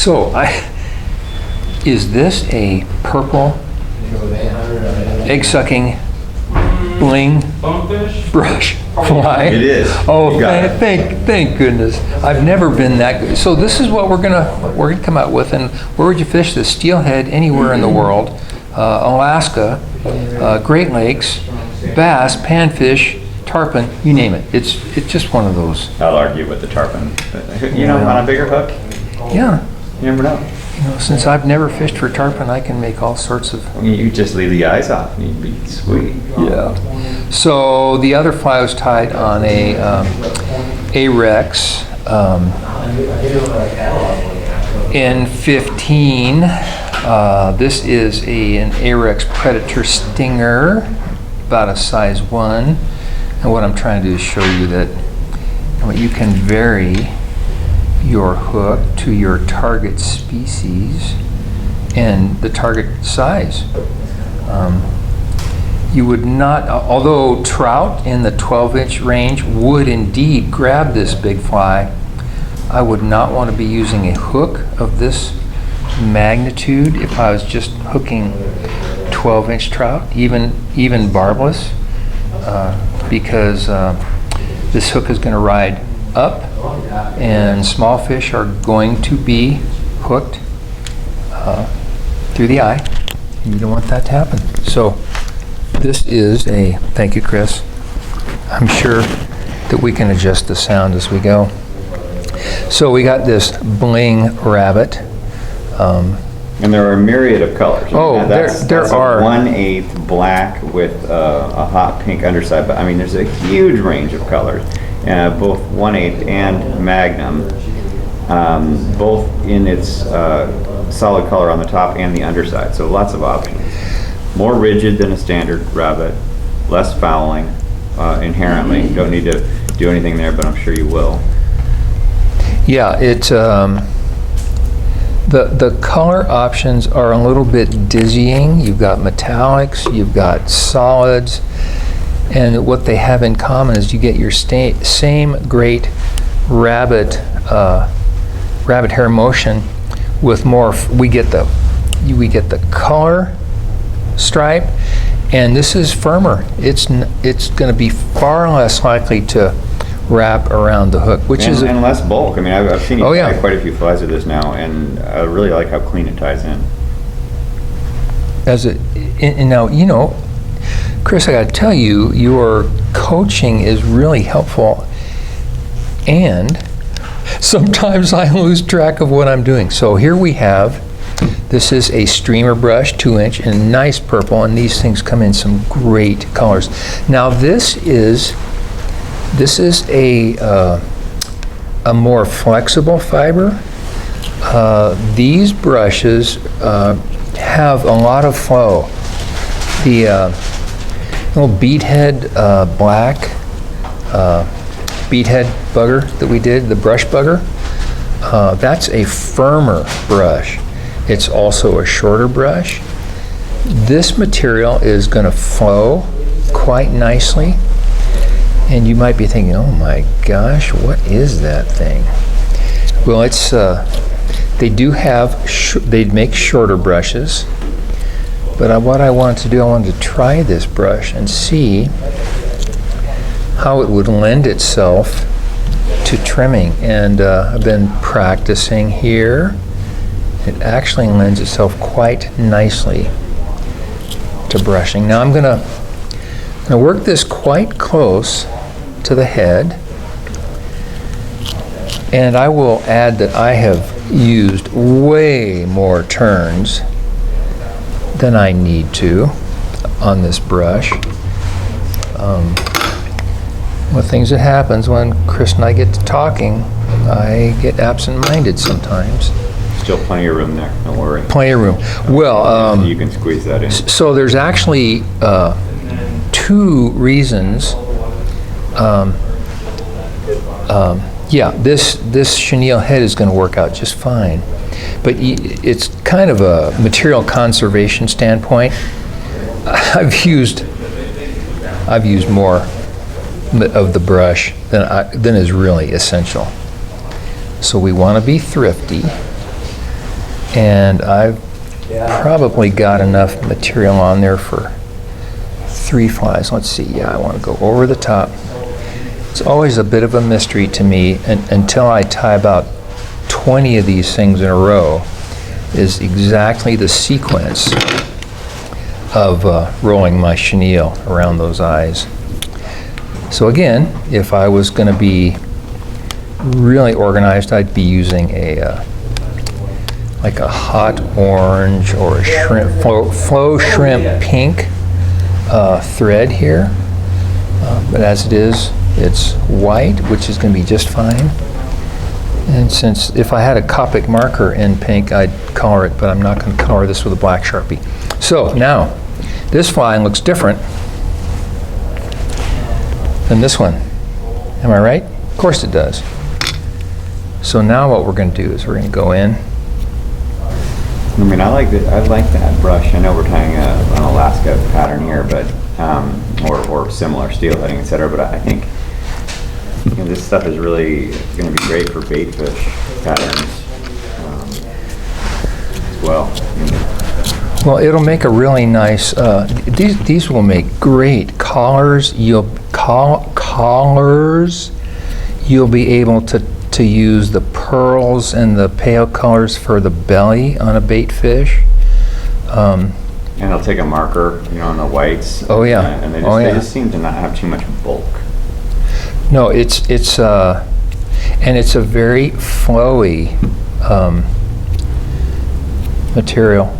So is this a purple egg-sucking Bling brush fly? It is. Oh, thank goodness. I've never been that good. So this is what we're gonna come out with. And where would you fish this? Steelhead anywhere in the world, Alaska, Great Lakes, bass, panfish, tarpon, you name it. It's just one of those. I'll argue with the tarpon. You know, on a bigger hook, Yeah. you never know. You know, since I've never fished for tarpon, I can make all sorts of. You just leave the eyes off and you'd be sweet. Yeah. So the other fly was tied on a Rex N15. This is an Arex Predator Stinger, about a size 1. And what I'm trying to do is show you that you can vary your hook to your target species and the target size. You would not, although trout in the 12-inch range would indeed grab this big fly, I would not want to be using a hook of this magnitude if I was just hooking 12-inch trout, even barbless, because this hook is going to ride up and small fish are going to be hooked through the eye. You don't want that to happen. So this is thank you, Chris. I'm sure that we can adjust the sound as we go. So we got this Bling rabbit. And there are a myriad of colors. Oh, that's there are. 1/8 black with a hot pink underside, but I mean, there's a huge range of colors. Both 1/8 and Magnum, both in its solid color on the top and the underside, so lots of options. More rigid than a standard rabbit, less fouling inherently. Don't need to do anything there, but I'm sure you will. Yeah, the color options are a little bit dizzying. You've got metallics, you've got solids, and what they have in common is you get your same great rabbit hair motion with more. We get the color stripe, and this is firmer. It's going to be far less likely to wrap around the hook, which is and less bulk. I mean, I've seen you tie yeah. quite a few flies with this now, and I really like how clean it ties in. And now, you know, Chris, I got to tell you, your coaching is really helpful, and sometimes I lose track of what I'm doing. So here we have, this is a streamer brush, 2-inch, and nice purple, and these things come in some great colors. Now this is a more flexible fiber. These brushes have a lot of flow. The little beadhead black beadhead bugger that we did, the brush bugger, that's a firmer brush. It's also a shorter brush. This material is going to flow quite nicely. And you might be thinking, oh my gosh, what is that thing? Well, it's they do have they make shorter brushes, but what I wanted to do, I wanted to try this brush and see how it would lend itself to trimming. And I've been practicing here. It actually lends itself quite nicely to brushing. Now I'm gonna work this quite close to the head, and I will add that I have used way more turns than I need to on this brush. One of the things that happens when Chris and I get to talking, I get absent-minded sometimes. Still plenty of room there, don't worry. Plenty of room. Well, you can squeeze that in. So there's actually 2 reasons. This chenille head is going to work out just fine, but it's kind of a material conservation standpoint. I've used more of the brush than is really essential. So we want to be thrifty. And I've probably got enough material on there for 3 flies. Let's see, yeah, I want to go over the top. It's always a bit of a mystery to me until I tie about 20 of these things in a row, is exactly the sequence of rolling my chenille around those eyes. So again, if I was going to be really organized, I'd be using a like a hot orange or a shrimp flow shrimp pink thread here. But as it is, it's white, which is going to be just fine. And since if I had a Copic marker in pink, I'd color it, but I'm not going to color this with a black Sharpie. So now, this fly looks different than this one. Am I right? Of course it does. So now what we're going to do is we're going to go in. I mean, I like that brush. I know we're tying an Alaska pattern here, but or similar steelheading, etc. But I think this stuff is really going to be great for baitfish patterns as well. Well, it'll make a really nice. These will make great collars. You'll be able to use the pearls and the pale colors for the belly on a baitfish. And I'll take a marker, on the whites. Oh yeah. And they they just seem to not have too much bulk. No, it's and it's a very flowy material.